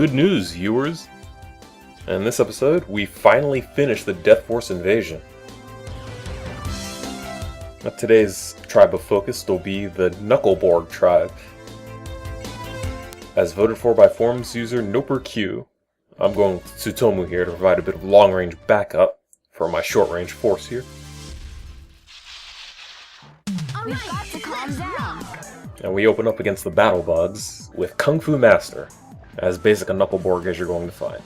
Good news, viewers! In this episode, we finally finished the Deathborg invasion. Today's tribe of focus will be the Knuckle Tribe. As voted for by forums user NoperQ, I'm going with Tsutomu here to provide a bit of long-range backup for my short-range force here. We've got to calm down. And we open up against the battle bugs with Kung Fu Master, as basic a Knuckleborg as you're going to find.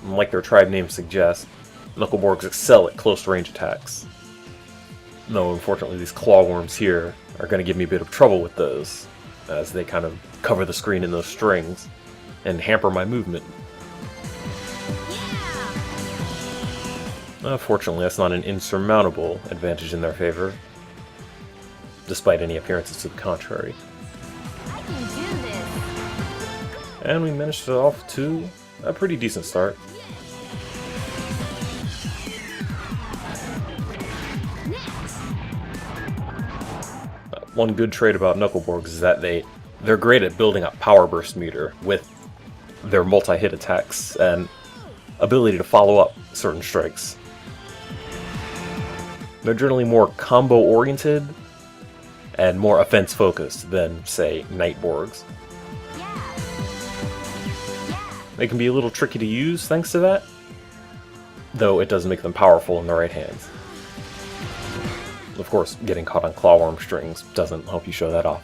And like their tribe name suggests, Knuckleborgs excel at close-range attacks. Though unfortunately these clawworms here are going to give me a bit of trouble with those, as they kind of cover the screen in those strings and hamper my movement. Fortunately, that's not an insurmountable advantage in their favor, despite any appearances to the contrary. I can do this. And we managed it off to a pretty decent start. One good trait about Knuckleborgs is that they're great at building up power burst meter with their multi-hit attacks and ability to follow up certain strikes. They're generally more combo-oriented and more offense-focused than, say, Nightborgs. They can be a little tricky to use thanks to that, though it does make them powerful in the right hands. Of course, getting caught on clawworm strings doesn't help you show that off.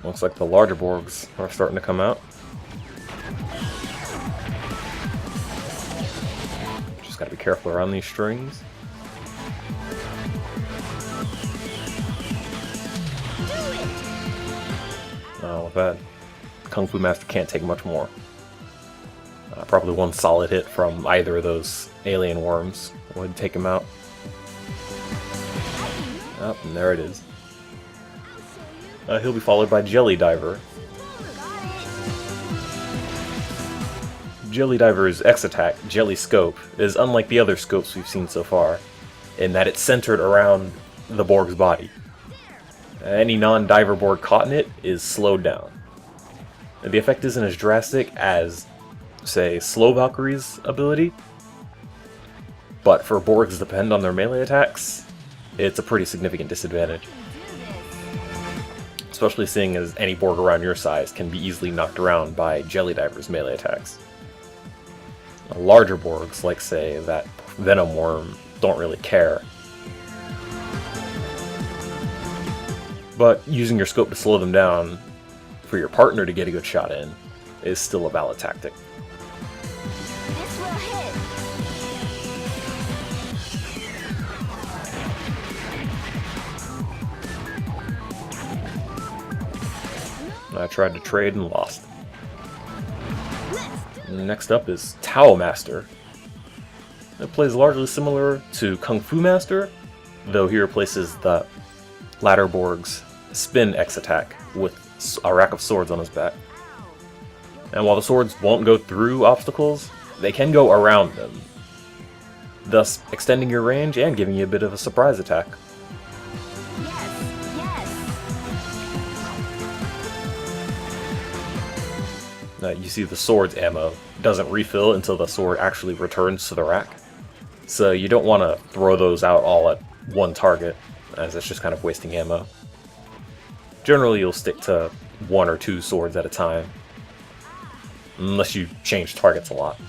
Looks like the larger borgs are starting to come out. Just gotta be careful around these strings. With that, Kung Fu Master can't take much more. Probably one solid hit from either of those alien worms would take him out. Oh, and there it is. He'll be followed by Jelly Diver. Jelly Diver's X-Attack, Jelly Scope, is unlike the other scopes we've seen so far, in that it's centered around the Borg's body. Any non-diver Borg caught in it is slowed down. The effect isn't as drastic as, say, Slow Valkyrie's ability, but for Borgs that depend on their melee attacks, it's a pretty significant disadvantage. Especially seeing as any Borg around your size can be easily knocked around by Jelly Diver's melee attacks. Larger Borgs, like say that Venom Worm, don't really care. But using your scope to slow them down for your partner to get a good shot in is still a valid tactic. This will hit. I tried to trade and lost. Next up is Tao Master. It plays largely similar to Kung Fu Master, though he replaces the latter Borg's spin X attack with a rack of swords on his back. And while the swords won't go through obstacles, they can go around them, thus extending your range and giving you a bit of a surprise attack. You see the sword's ammo doesn't refill until the sword actually returns to the rack, so you don't want to throw those out all at one target, as it's just kind of wasting ammo. Generally you'll stick to one or two swords at a time, unless you change targets a lot.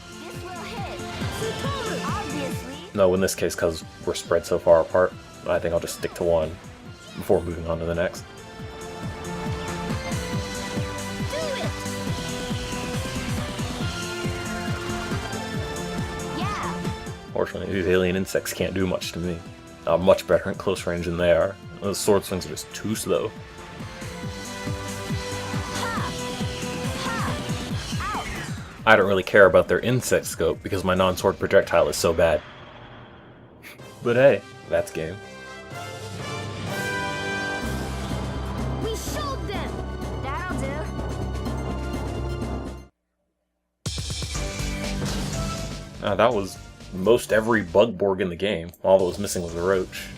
No, in this case, because we're spread so far apart, I think I'll just stick to one before moving on to the next. Fortunately, these alien insects can't do much to me. I'm much better at close range than they are. Those sword swings are just too slow. I don't really care about their insect scope because my non-sword projectile is so bad. But hey, that's game. We showed them. That'll do. That was most every bug Borg in the game. All that was missing was the roach.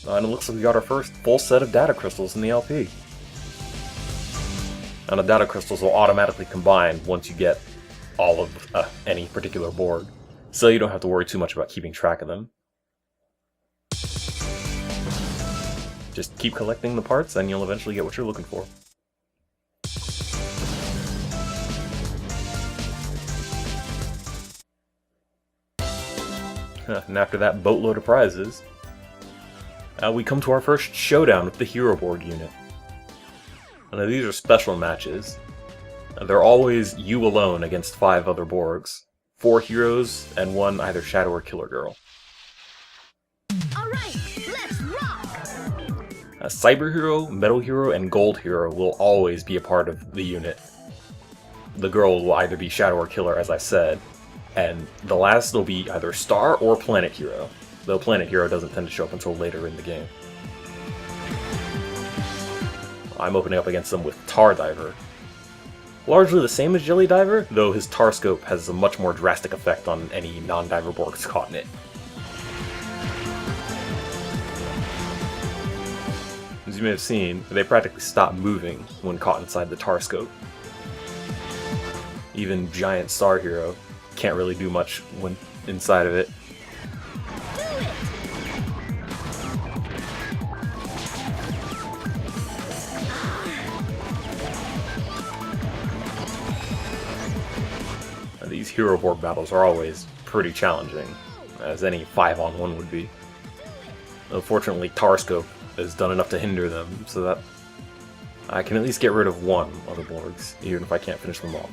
And it looks like we got our first full set of data crystals in the LP. And the data crystals will automatically combine once you get all of any particular Borg, so you don't have to worry too much about keeping track of them. Just keep collecting the parts and you'll eventually get what you're looking for. And after that boatload of prizes, we come to our first showdown with the Hero Borg unit. Now these are special matches. They're always you alone against 5 other Borgs, 4 heroes, and 1 either Shadow or Killer Girl. Alright, let's rock! A Cyber Hero, Metal Hero, and Gold Hero will always be a part of the unit. The girl will either be Shadow or Killer, as I said, and the last will be either Star or Planet Hero, though Planet Hero doesn't tend to show up until later in the game. I'm opening up against them with Tar Diver. Largely the same as Jelly Diver, though his Tar Scope has a much more drastic effect on any non-Diver Borgs caught in it. As you may have seen, they practically stop moving when caught inside the Tar Scope. Even Giant Star Hero can't really do much when inside of it. These Hero Borg battles are always pretty challenging, as any 5-on-1 would be. Unfortunately, Tarscope has done enough to hinder them, so that I can at least get rid of 1 of the Borgs, even if I can't finish them all.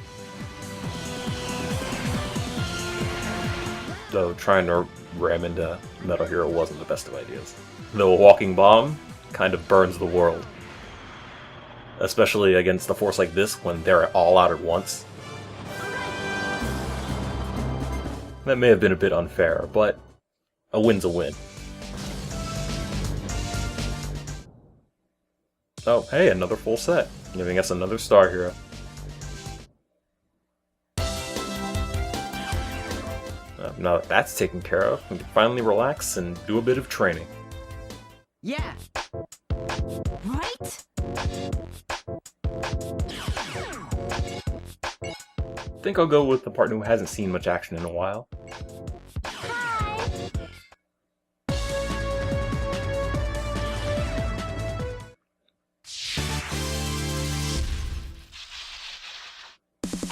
Though trying to ram into Metal Hero wasn't the best of ideas. Though a walking bomb kind of burns the world. Especially against a force like this when they're all out at once. That may have been a bit unfair, but a win's a win. Oh, hey, another full set, giving us another Star Hero. Now that that's taken care of, we can finally relax and do a bit of training. Yeah. Right? I think I'll go with the partner who hasn't seen much action in a while. Hi!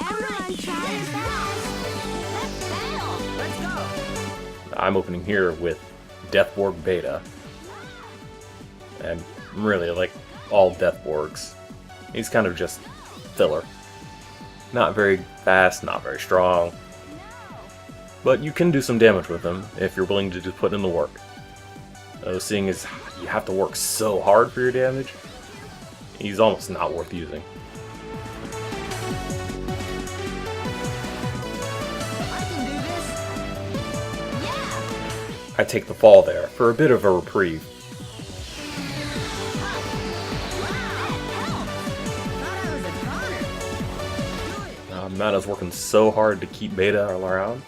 Everyone try your best! Let's battle! Let's go. I'm opening here with Deathborg Beta. And really, like all Deathborgs, he's kind of just filler. Not very fast, not very strong, but you can do some damage with him if you're willing to just put in the work. Seeing as you have to work so hard for your damage, he's almost not worth using. I can do this. Yeah! I take the fall there for a bit of a reprieve. Thought I was a goner. Mana's working so hard to keep Beta around.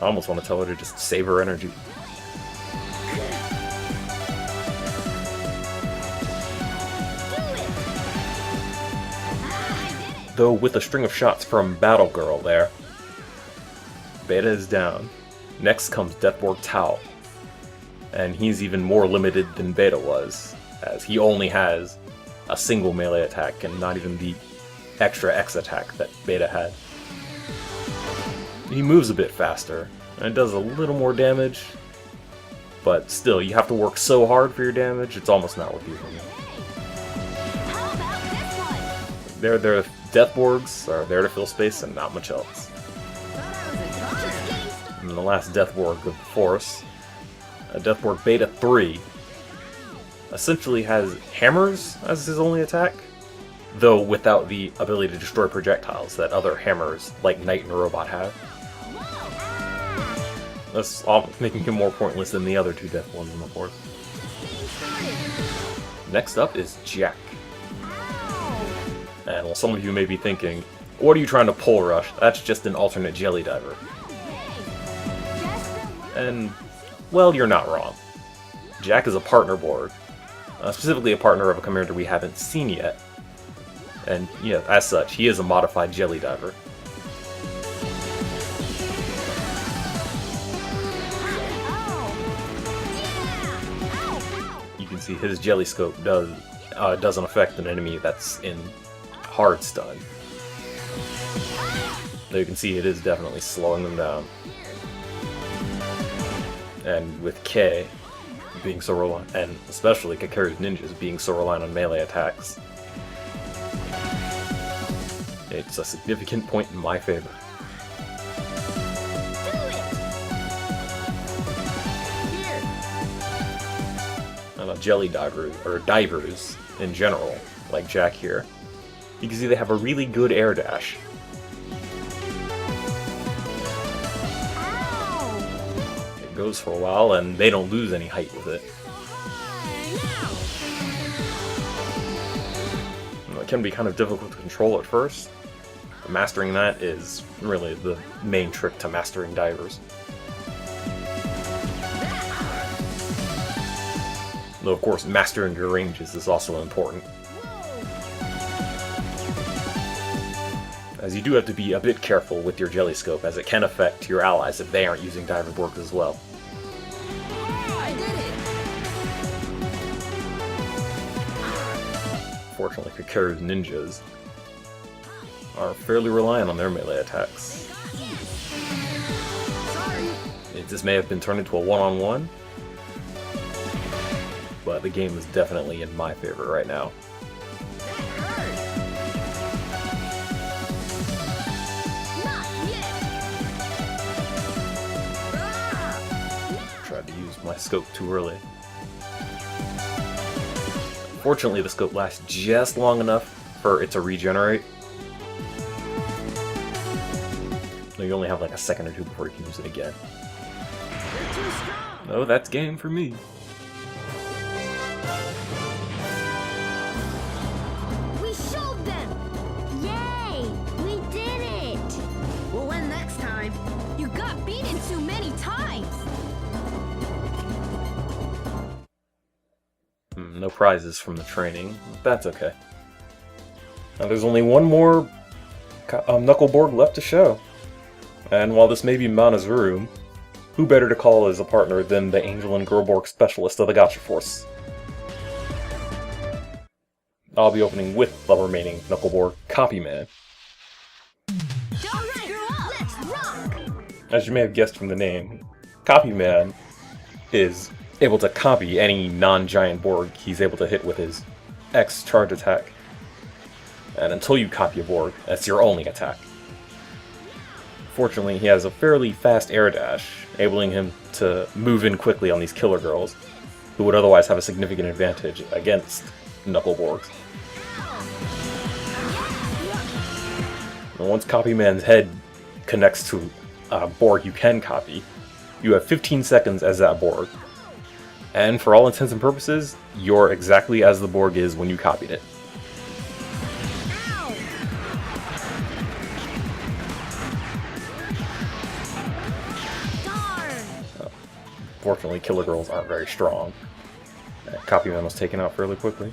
I almost want to tell her to just save her energy. Though with a string of shots from Battle Girl there, Beta is down. Next comes Deathborg Tau, and he's even more limited than Beta was, as he only has a single melee attack and not even the extra X attack that Beta had. He moves a bit faster, and does a little more damage, but still, you have to work so hard for your damage, it's almost not worth using. How about this one? Their Deathborgs are there to fill space and not much else. Thought I was a goner. And the last Deathborg of the Force, Deathborg Beta 3, essentially has hammers as his only attack, though without the ability to destroy projectiles that other hammers like Knight and Robot have. That's all making him more pointless than the other 2 Deathborgs in the Force. Next up is Jack. And while some of you may be thinking, what are you trying to pull rush? That's just an alternate Jelly Diver. And, well, you're not wrong. Jack is a partner Borg, specifically a partner of a commander we haven't seen yet. And yeah, as such, he is a modified jelly diver. You can see his jelly scope doesn't affect an enemy that's in hard stun. Though you can see it is definitely slowing them down. And with K being so reliant, and especially Kakeru's ninjas being so reliant on melee attacks, it's a significant point in my favor. And jelly divers, or divers in general, like Jack here, you can see they have a really good air dash. It goes for a while, and they don't lose any height with it. It can be kind of difficult to control at first. Mastering that is really the main trick to mastering divers. Though of course, mastering your ranges is also important, as you do have to be a bit careful with your jelly scope, as it can affect your allies if they aren't using diver borgs as well. Fortunately, Kakeru's ninjas are fairly reliant on their melee attacks. This may have been turned into a one-on-one, but the game is definitely in my favor right now. Tried to use my scope too early. Fortunately, the scope lasts just long enough for it to regenerate. So you only have like a second or two before you can use it again. Oh, that's game for me. We showed them! Yay! We did it! We'll win next time. You got beaten too many times! No prizes from the training, but that's okay. Now there's only one more Knuckle Borg left to show. And while this may be Manazuru, who better to call as a partner than the Angel and Girl Borg specialist of the Gotcha Force? I'll be opening with the remaining Knuckle Borg, Copy Man. Don't screw up! Let's rock! As you may have guessed from the name, Copy Man is able to copy any non-giant Borg he's able to hit with his X charge attack. And until you copy a Borg, that's your only attack. Fortunately, he has a fairly fast air dash, enabling him to move in quickly on these killer girls, who would otherwise have a significant advantage against Knuckle Borgs. And once Copy Man's head connects to a Borg you can copy, you have 15 seconds as that Borg. And for all intents and purposes, you're exactly as the Borg is when you copied it. Fortunately, killer girls aren't very strong. Copy Man was taken out fairly quickly.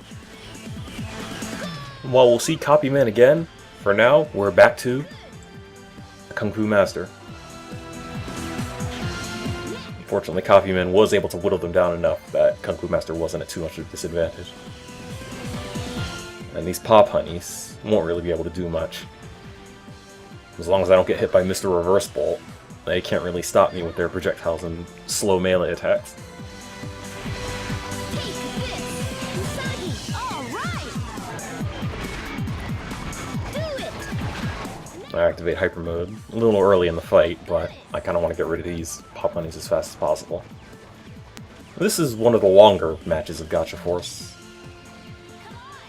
While we'll see Copy Man again, for now, we're back to the Kung Fu Master. Fortunately, Copy Man was able to whittle them down enough that Kung Fu Master wasn't at too much of a disadvantage. And these Pop Honeys won't really be able to do much. As long as I don't get hit by Mr. Reverse Bolt, they can't really stop me with their projectiles and slow melee attacks. Take this! Usagi! Alright! Do it! I activate Hyper Mode a little early in the fight, but I kind of want to get rid of these Pop Honeys as fast as possible. This is one of the longer matches of Gotcha Force,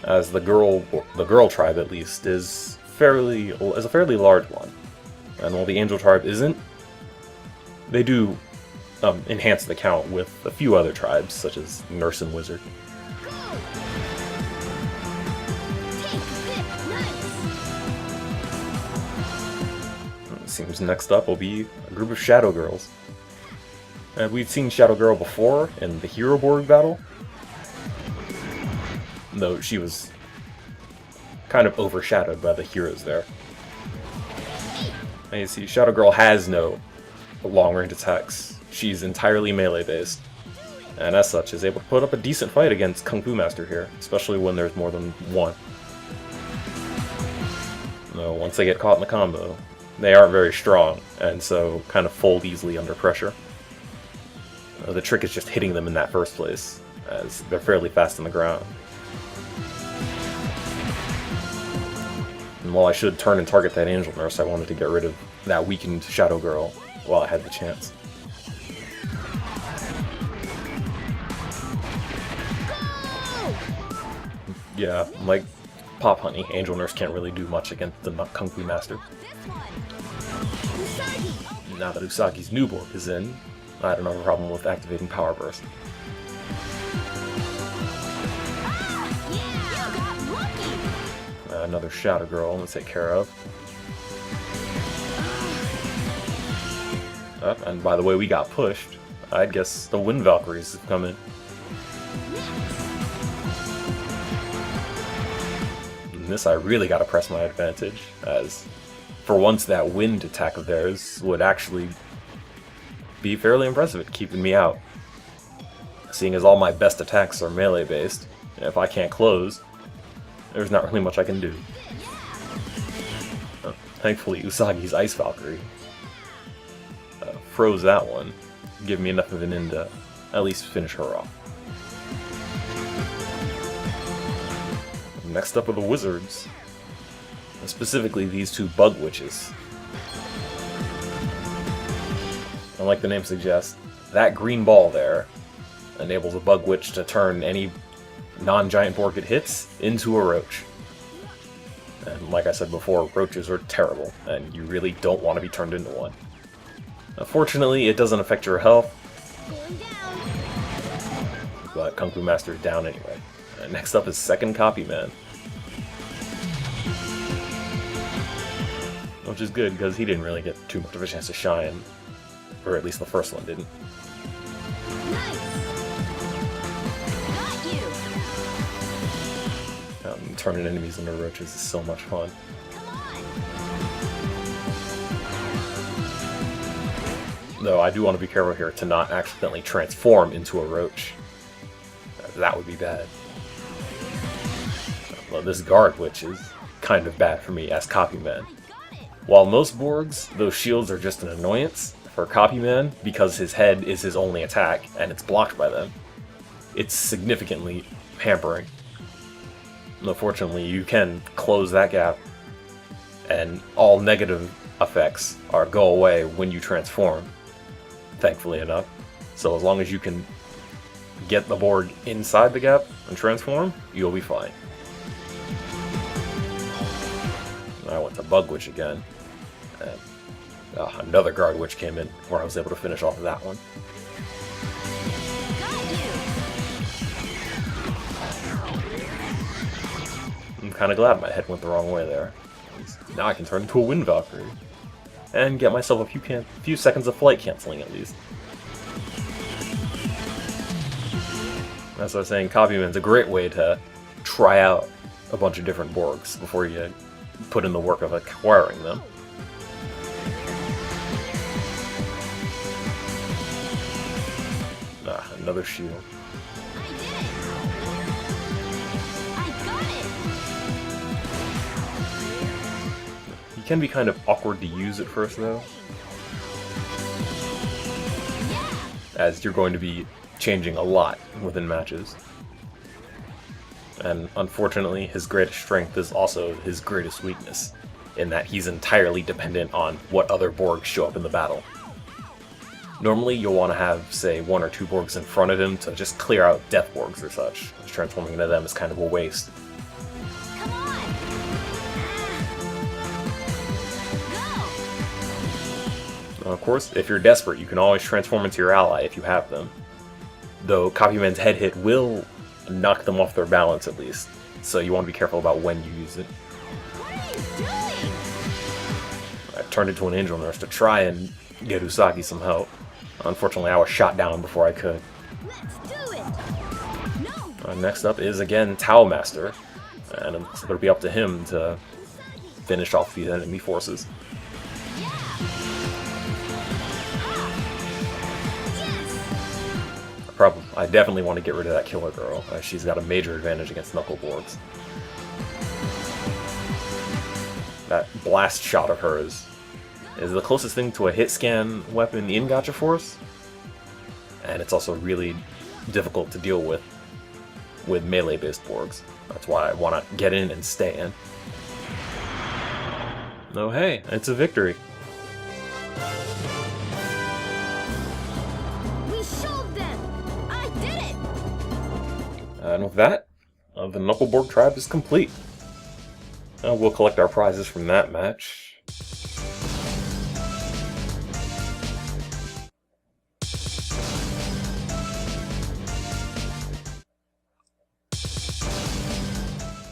as the girl tribe at least is a fairly large one, and while the Angel tribe isn't, they do enhance the count with a few other tribes, such as Nurse and Wizard. It seems next up will be a group of Shadow Girls. We've seen Shadow Girl before in the Hero Borg battle, though she was kind of overshadowed by the heroes there. And you see, Shadow Girl has no long-range attacks. She's entirely melee-based, and as such is able to put up a decent fight against Kung Fu Master here, especially when there's more than one. Though once they get caught in the combo, they aren't very strong, and so kind of fold easily under pressure. The trick is just hitting them in that first place, as they're fairly fast on the ground. And while I should turn and target that Angel Nurse, I wanted to get rid of that weakened Shadow Girl while I had the chance. Yeah, like Pop Honey, Angel Nurse can't really do much against the Kung Fu Master. Now that Usagi's new Borg is in, I don't have a problem with activating Power Burst. Another Shadow Girl to take care of. And by the way, we got pushed. I guess the Wind Valkyries have come in. In this, I really gotta press my advantage, as for once that wind attack of theirs would actually be fairly impressive at keeping me out. Seeing as all my best attacks are melee based, and if I can't close, there's not really much I can do. Thankfully, Usagi's Ice Valkyrie froze that one, giving me enough of an in to at least finish her off. Next up are the Wizards, and specifically these two Bug Witches. And like the name suggests, that green ball there enables a Bug Witch to turn any non-giant Borg it hits into a Roach. And like I said before, Roaches are terrible, and you really don't want to be turned into one. Fortunately, it doesn't affect your health, but Kung Fu Master is down anyway. Next up is Second Copy Man, which is good because he didn't really get too much of a chance to shine, or at least the first one didn't. Turning enemies into Roaches is so much fun. Though I do want to be careful here to not accidentally transform into a Roach. That would be bad. Well, this Guard Witch is kind of bad for me as Copy Man. While most Borgs, those shields are just an annoyance, for Copy Man, because his head is his only attack and it's blocked by them, it's significantly hampering. Unfortunately, you can close that gap, and all negative effects go away when you transform, thankfully enough. So as long as you can get the Borg inside the gap and transform, you'll be fine. I went to Bug Witch again, and another Guard Witch came in, where I was able to finish off that one. I'm kind of glad my head went the wrong way there. Now I can turn into a Wind Valkyrie, and get myself a few seconds of flight canceling at least. As I was saying, Copy Man's a great way to try out a bunch of different Borgs before you put in the work of acquiring them. Another shield. He can be kind of awkward to use at first though, as you're going to be changing a lot within matches. And unfortunately, his greatest strength is also his greatest weakness, in that he's entirely dependent on what other Borgs show up in the battle. Normally, you'll want to have, say, one or two Borgs in front of him to just clear out Deathborgs or such. Transforming into them is kind of a waste. Of course, if you're desperate, you can always transform into your ally if you have them. Though Copy Man's head hit will knock them off their balance at least, so you want to be careful about when you use it. I turned into an Angel Nurse to try and get Usagi some help, Unfortunately, I was shot down before I could. Let's do it. No. Next up is, again, Tau Master, and it'll be up to him to finish off these enemy forces. I definitely want to get rid of that killer girl. She's got a major advantage against Knuckleborgs. That blast shot of hers is the closest thing to a hit scan weapon in Gacha Force, and it's also really difficult to deal with melee-based Borgs. That's why I want to get in and stay in. Oh hey, it's a victory. We showed them. I did it. And with that, the Knuckleborg tribe is complete. We'll collect our prizes from that match.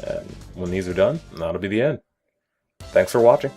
And when these are done, that'll be the end. Thanks for watching.